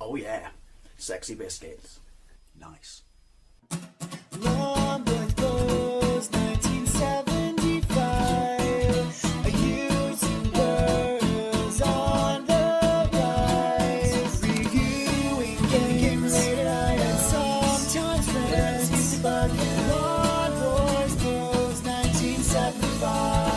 Oh yeah, sexy biscuits. Nice. Long boys blues, 1975. Using girls on the rise. Reviewing games late at night and sometimes friends used to bug. Long boys blues, 1975.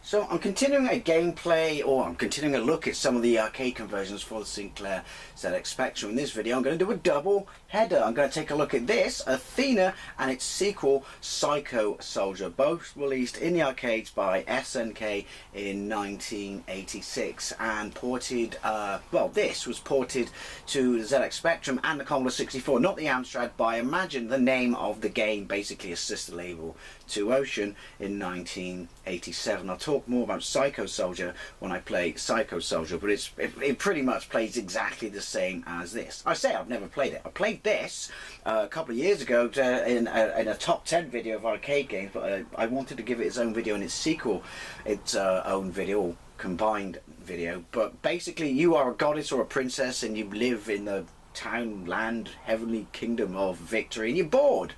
So I'm continuing a gameplay, or I'm continuing a look at some of the arcade conversions for the Sinclair ZX Spectrum. In this video I'm going to do a double header. I'm going to take a look at this, Athena, and its sequel, Psycho Soldier, both released in the arcades by SNK in 1986 and ported, well, this was ported to the ZX Spectrum and the Commodore 64, not the Amstrad, but I imagine the name of the game, basically a sister label to Ocean, in 1987. I'll talk more about Psycho Soldier when I play Psycho Soldier, but it pretty much plays exactly the same as this. I say I've never played it. I played this a couple of years ago in a top 10 video of arcade games, but I wanted to give it its own video and its sequel its own video, combined video. But basically you are a goddess or a princess and you live in the town, land, heavenly kingdom of victory, and you're bored.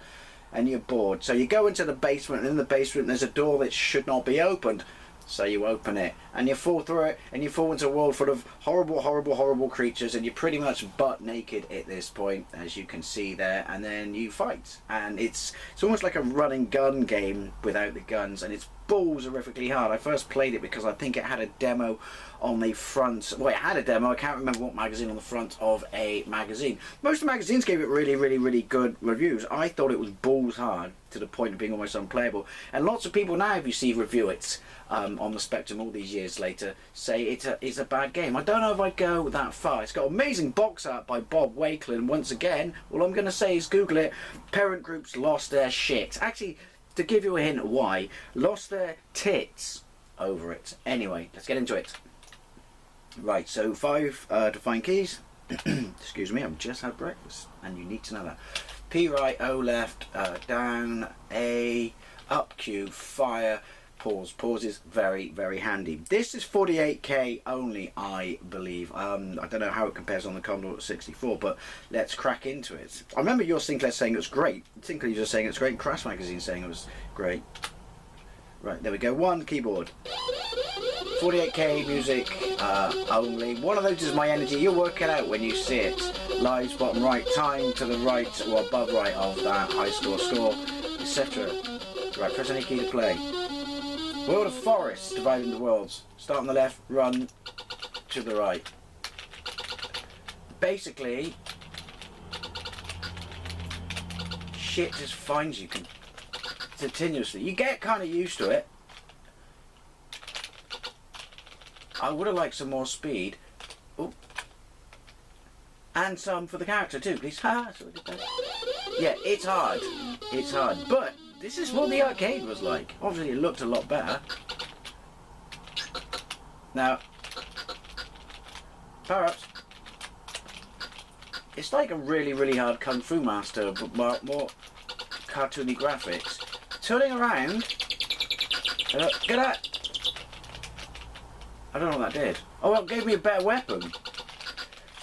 So you go into the basement, and in the basement there's a door that should not be opened. So you open it, and you fall through it, and you fall into a world full of horrible creatures, and you're pretty much butt naked at this point, as you can see there, and then you fight. And it's almost like a run and gun game without the guns, and it's balls horrifically hard. I first played it because I think it had a demo on the front. Well, it had a demo, I can't remember what magazine, on the front of a magazine. Most of the magazines gave it really good reviews. I thought it was balls hard, to the point of being almost unplayable. And lots of people now, if you see review it on the Spectrum all these years later, say it's a bad game. I don't know if I'd go that far. It's got amazing box art by Bob Wakelin. Once again, all I'm going to say is Google it. Parent groups lost their shit. Actually, to give you a hint of why, lost their tits over it. Anyway, let's get into it. Right, so 5 to find keys. Excuse me, I've just had breakfast, and you need to know that. P right, O left, down, A, up Q, fire, pause. Pause is very handy. This is 48K only, I believe. I don't know how it compares on the Commodore 64, but let's crack into it. I remember your Sinclair saying it was great. Sinclair was saying it's great. Crash Magazine saying it was great. Right, there we go. One keyboard. 48K music only. One of those is my energy. You'll work it out when you see it. Lives bottom right, time to the right or above right of that high score, etc. Right, press any key to play. World of forests divided into worlds. Start on the left, run to the right. Basically, shit just finds you continuously. You get kind of used to it. I would have liked some more speed. Ooh. And some for the character too, please. Yeah, it's hard. It's hard. But this is what the arcade was like. Obviously it looked a lot better. Now, power-ups. It's like a really hard Kung Fu Master, but more cartoony graphics. Turning around. Get that. I don't know what that did. Oh, well, it gave me a better weapon.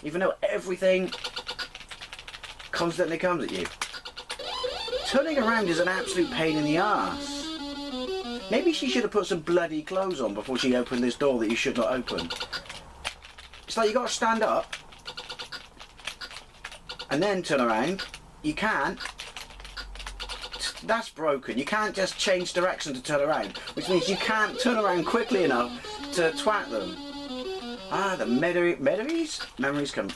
Even though everything constantly comes at you. Turning around is an absolute pain in the arse. Maybe she should have put some bloody clothes on before she opened this door that you should not open. It's like you got to stand up and then turn around. You can't. That's broken. You can't just change direction to turn around, which means you can't turn around quickly enough to twat them. Ah, the memories come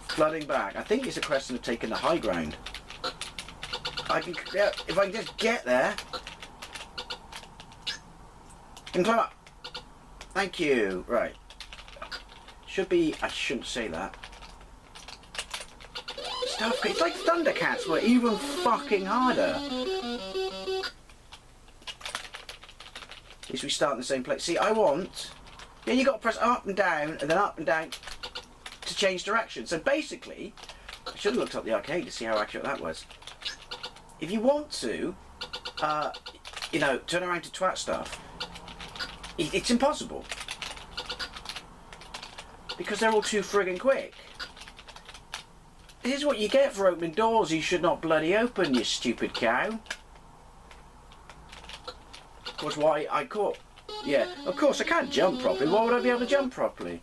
flooding back. I think it's a question of taking the high ground. If I can just get there and climb up. Thank you. Right. Should be. I shouldn't say that. Stuff. It's like Thundercats, but even fucking harder. At least we start in the same place. See, I want. Yeah, you got to press up and down to change direction. So basically, I should have looked up the arcade to see how accurate that was. if you want to, you know, turn around to twat stuff, it's impossible. Because they're all too friggin' quick. This is what you get for opening doors you should not bloody open, you stupid cow. Of course, why I caught... Yeah, of course I can't jump properly. Why would I be able to jump properly?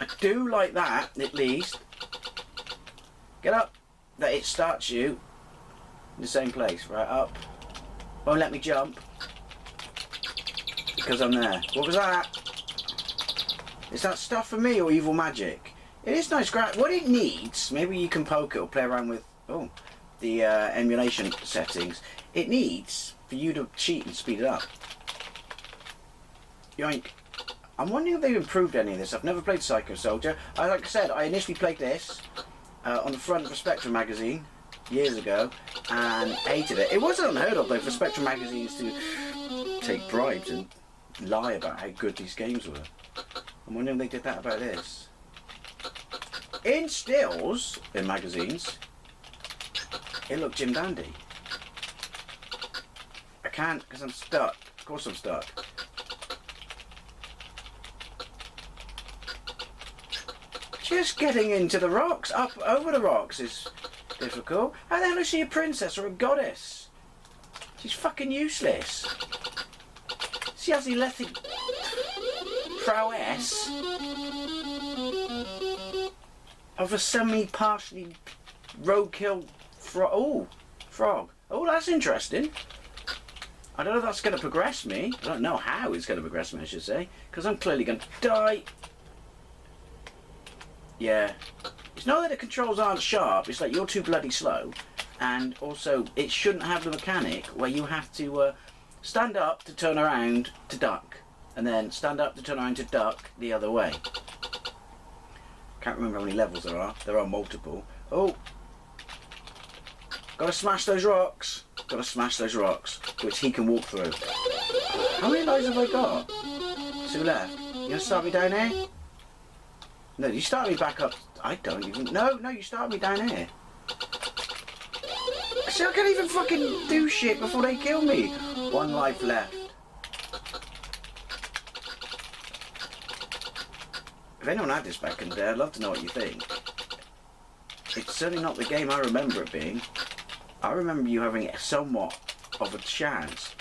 I do like that, at least. Get up. That it starts you in the same place. Right, up. Won't let me jump. Because I'm there. What was that? Is that stuff for me or evil magic? It is nice. What it needs, maybe you can poke it or play around with the emulation settings. It needs for you to cheat and speed it up. Yoink. I'm wondering if they've improved any of this. I've never played Psycho Soldier. Like I said, I initially played this on the front of a Spectrum magazine years ago and hated it. It wasn't unheard of though for Spectrum magazines to take bribes and lie about how good these games were. I'm wondering if they did that about this. In stills, in magazines, it looked Jim Dandy. I can't because I'm stuck. Of course I'm stuck. Just getting into the rocks, up over the rocks is difficult. How the hell is she a princess or a goddess? She's fucking useless. She has athletic prowess of a semi-partially roadkill frog. Oh, that's interesting. I don't know if that's going to progress me. I don't know how it's going to progress me, I should say. Because I'm clearly going to die. Yeah. It's not that the controls aren't sharp, it's like you're too bloody slow. And also, it shouldn't have the mechanic where you have to stand up to turn around to duck. And then stand up to turn around to duck the other way. Can't remember how many levels there are. There are multiple. Oh! Gotta smash those rocks. Gotta smash those rocks, which he can walk through. How many lives have I got? 2 left. You gonna start me down here? No, you start me back up. I don't even... No, you start me down here. See, I can't even fucking do shit before they kill me. 1 life left. If anyone had this back in the day, I'd love to know what you think. It's certainly not the game I remember it being. I remember you having somewhat of a chance.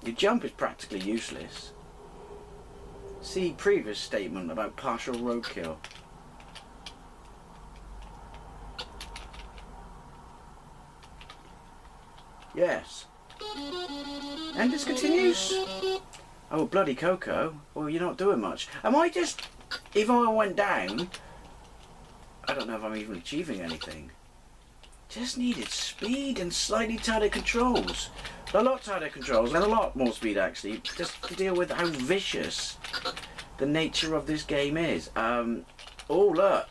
Your jump is practically useless. See previous statement about partial roadkill. Yes. And this continues. Oh, bloody Coco. Well, you're not doing much. Am I just... Even when I went down... I don't know if I'm even achieving anything. Just needed speed and slightly tighter controls. A lot tighter controls and a lot more speed actually, just to deal with how vicious the nature of this game is. Oh look.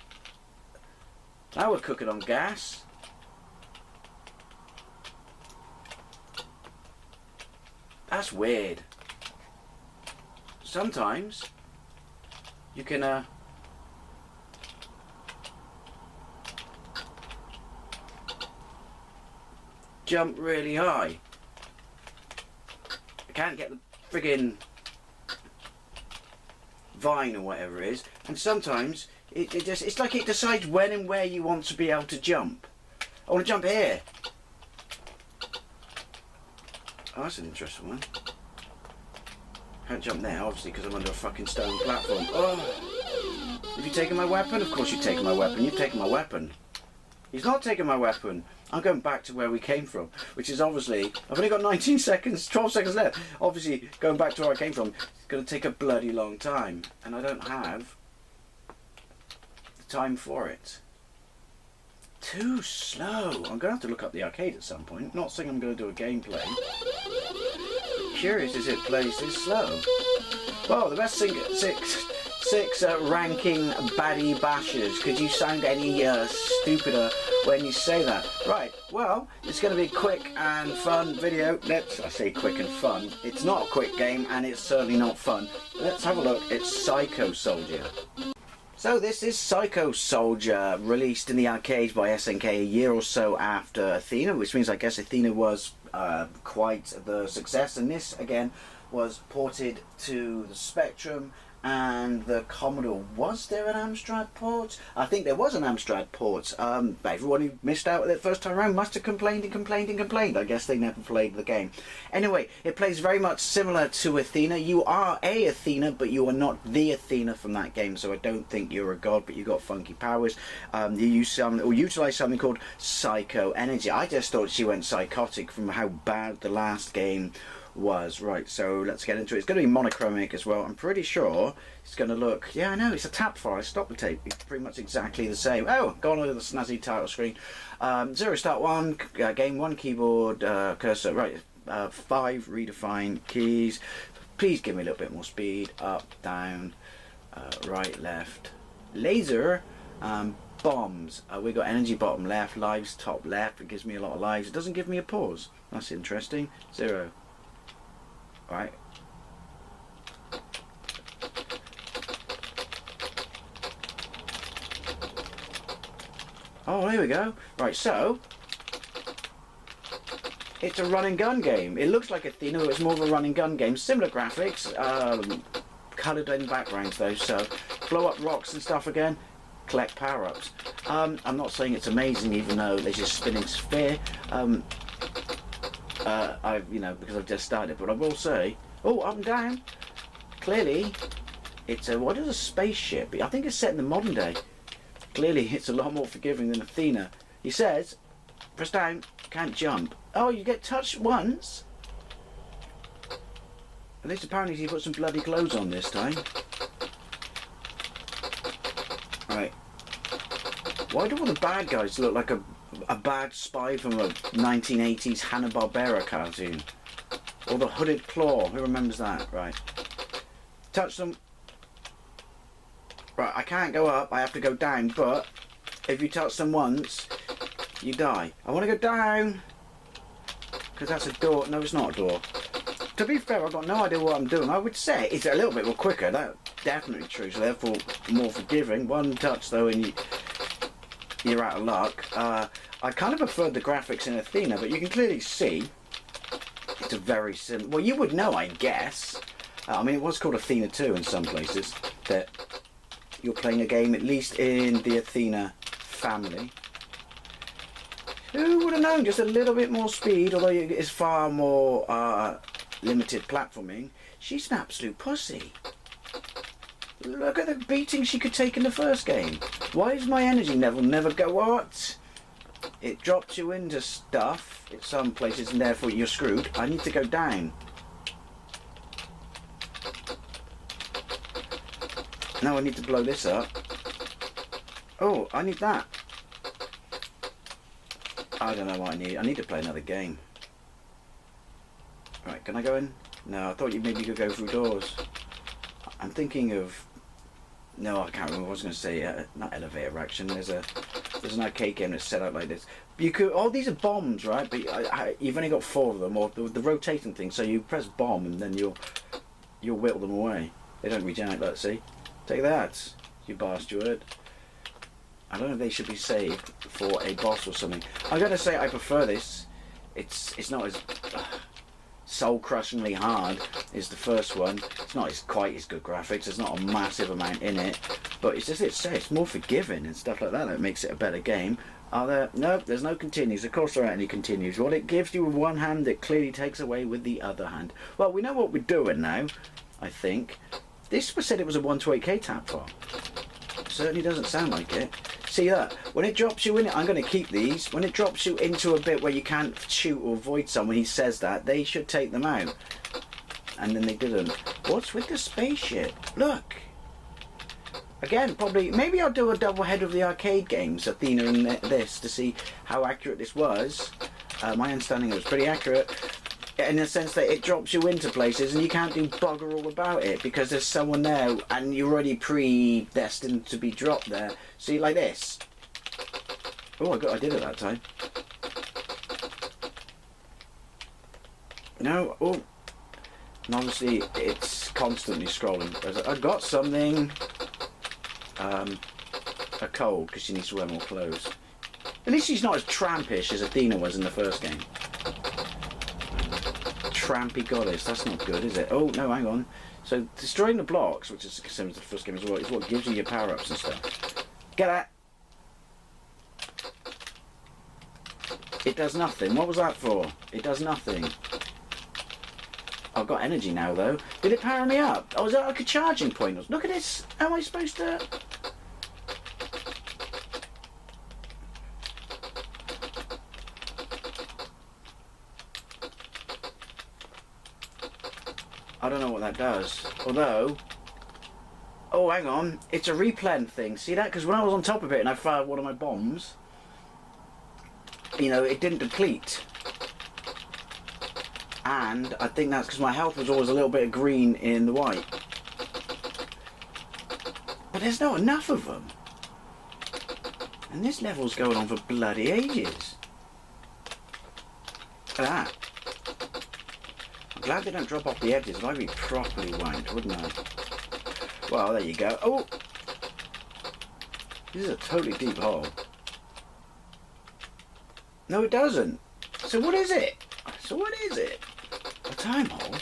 Now we're cooking on gas. That's weird. Sometimes you can jump really high. I can't get the friggin' vine or whatever it is, and sometimes it's like it decides when and where you want to be able to jump. I want to jump here. Oh, that's an interesting one. Can't jump there, obviously, because I'm under a fucking stone platform. Oh! Have you taken my weapon? Of course you've taken my weapon. You've taken my weapon. He's not taking my weapon. I'm going back to where we came from, which is obviously... I've only got 19 seconds, 12 seconds left. Obviously, going back to where I came from, it's going to take a bloody long time. And I don't have the time for it. Too slow. I'm going to have to look up the arcade at some point. Not saying I'm going to do a gameplay. Curious as it plays this slow. Well, the best six ranking baddie bashers. Could you sound any stupider when you say that? Right, well, it's going to be a quick and fun video. I say quick and fun. It's not a quick game and it's certainly not fun. Let's have a look. It's Psycho Soldier. So this is Psycho Soldier, released in the arcades by SNK a year or so after Athena, which means I guess Athena was quite the success, and this again was ported to the Spectrum and the Commodore. Was there an Amstrad port? I think there was an Amstrad port. But everyone who missed out with it first time around must have complained and complained and complained. I guess they never played the game. Anyway, it plays very much similar to Athena. You are a Athena, but you are not the Athena from that game, so I don't think you're a god, but you got funky powers. You use some, or utilize something called Psycho Energy. I just thought she went psychotic from how bad the last game was. Right, so let's get into it. It's going to be monochromic as well. I'm pretty sure it's going to look, yeah, I know, it's a tap file. I stopped the tape. It's pretty much exactly the same. Oh, gone over the snazzy title screen. 0 start 1, game 1 keyboard, cursor, right, 5 redefine keys. Please give me a little bit more speed. Up, down, right, left, laser, bombs. We got energy bottom left, lives top left. It gives me a lot of lives. It doesn't give me a pause. That's interesting. 0. Right. Oh, here we go. Right, so it's a run and gun game. It looks like Athena, but it's more of a run and gun game. Similar graphics, coloured in backgrounds though. So blow up rocks and stuff again. Collect power-ups. I'm not saying it's amazing, even though there's just spinning sphere. Because I've just started, but I will say, oh, up and down. Clearly, it's what is a spaceship? I think it's set in the modern day. Clearly, it's a lot more forgiving than Athena. He says, press down, can't jump. Oh, you get touched once. At least apparently he put some bloody clothes on this time. Right. Why do all the bad guys look like a bad spy from a 1980s Hanna-Barbera cartoon? Or the Hooded Claw, who remembers that? Right. Touch them. Right, I can't go up, I have to go down, but if you touch them once, you die. I want to go down, because that's a door. No, it's not a door. To be fair, I've got no idea what I'm doing. I would say it's a little bit more quicker, that's definitely true, so therefore more forgiving. One touch though and you're out of luck. I kind of preferred the graphics in Athena, but you can clearly see it's a very similar. Well, you would know, I guess. I mean, it was called Athena 2 in some places, that you're playing a game, at least in the Athena family. Who would have known? Just a little bit more speed, although it's far more limited platforming. She's an absolute pussy. Look at the beating she could take in the first game. Why does my energy level never go up? It drops you into stuff in some places and therefore you're screwed. I need to go down. Now I need to blow this up. Oh, I need that. I don't know what I need. I need to play another game. Right, can I go in? No, I thought you maybe could go through doors. I'm thinking of... No, I can't remember what I was going to say. Not elevator action. There's an arcade game that's set up like this. You could... Oh, these are bombs, right? But you've only got 4 of them, or the rotating thing. So you press bomb and then you'll whittle them away. They don't regenerate, let's see. Take that, you bastard. I don't know if they should be saved for a boss or something. I'm going to say I prefer this. It's not as soul-crushingly hard as the first one. It's not quite as good graphics. There's not a massive amount in it. But it's just it's more forgiving and stuff like that. That makes it a better game. Are there? No, there's no continues. Of course there aren't any continues. What it gives you with one hand, it clearly takes away with the other hand. Well, we know what we're doing now, I think. This was said it was a 128K tap file. Certainly doesn't sound like it. See that? When it drops you in it, I'm going to keep these. When it drops you into a bit where you can't shoot or avoid someone, he says that, they should take them out. And then they didn't. What's with the spaceship? Look. Again, probably, maybe I'll do a double head of the arcade games, Athena and this, to see how accurate this was. My understanding it was pretty accurate. In the sense that it drops you into places and you can't do bugger all about it because there's someone there and you're already predestined to be dropped there. See, like this. Oh, I did it that time. No, oh. And obviously it's constantly scrolling. I got something. a cold because she needs to wear more clothes. At least she's not as trampish as Athena was in the first game. Trampy goddess, that's not good, is it? Oh, no, hang on. So, destroying the blocks, which is similar to the first game as well, is what gives you your power-ups and stuff. Get that! It does nothing. What was that for? It does nothing. I've got energy now, though. Did it power me up? Oh, is that like a charging point? Look at this. How am I supposed to... I don't know what that does. Although... Oh, hang on. It's a replen thing. See that? Because when I was on top of it and I fired one of my bombs, you know, it didn't deplete. And I think that's because my health was always a little bit of green in the white. But there's not enough of them. And this level's going on for bloody ages. Look at that. I'm glad they don't drop off the edges. I'd be properly wanked, wouldn't I? Well, there you go. Oh! This is a totally deep hole. No, it doesn't. So what is it? So what is it? A time hole?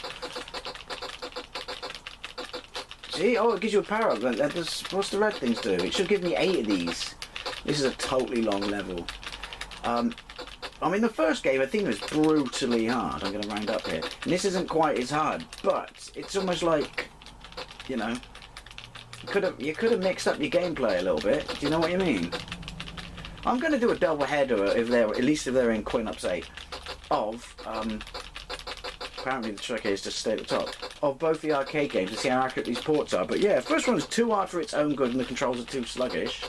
See? Oh, it gives you a power up. What's the red things do? It should give me 8 of these. This is a totally long level. I mean, the first game, I think, was brutally hard. I'm going to round up here. And this isn't quite as hard, but it's almost like, you know, you could have mixed up your gameplay a little bit. Do you know what I mean? I'm going to do a double header if they're, at least if they're in Queen Ups 8, of, apparently the trick is to stay at the top, of both the arcade games to see how accurate these ports are. But yeah, first one's too hard for its own good and the controls are too sluggish.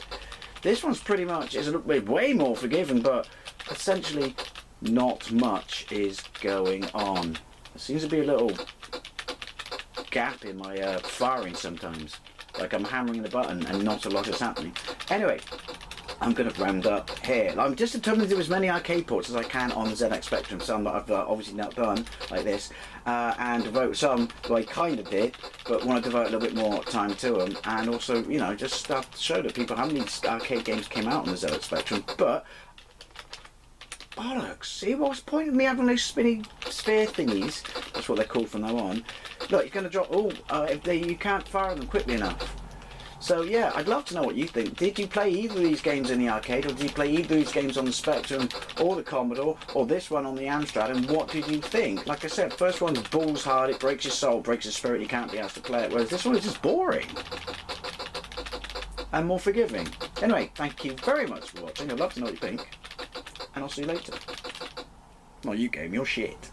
This one's pretty much, is way more forgiving, but essentially not much is going on. There seems to be a little gap in my firing sometimes. Like I'm hammering the button and not a lot is happening. Anyway, I'm going to round up here. I'm just determined to do as many arcade ports as I can on the ZX Spectrum, some that I've obviously not done, like this, and devote some that I kind of did, but want to devote a little bit more time to them, and also, you know, just stuff to show that people how many arcade games came out on the ZX Spectrum. But bollocks, see what's the point of me having those spinny sphere thingies? That's what they're called from now on. Look, you're going to drop, if you can't fire them quickly enough. So yeah, I'd love to know what you think. Did you play either of these games in the arcade, or did you play either of these games on the Spectrum, or the Commodore, or this one on the Amstrad, and what did you think? Like I said, first one's balls hard, it breaks your soul, breaks your spirit, you can't be asked to play it, whereas this one is just boring. And more forgiving. Anyway, thank you very much for watching, I'd love to know what you think, and I'll see you later. Not you game, you're shit.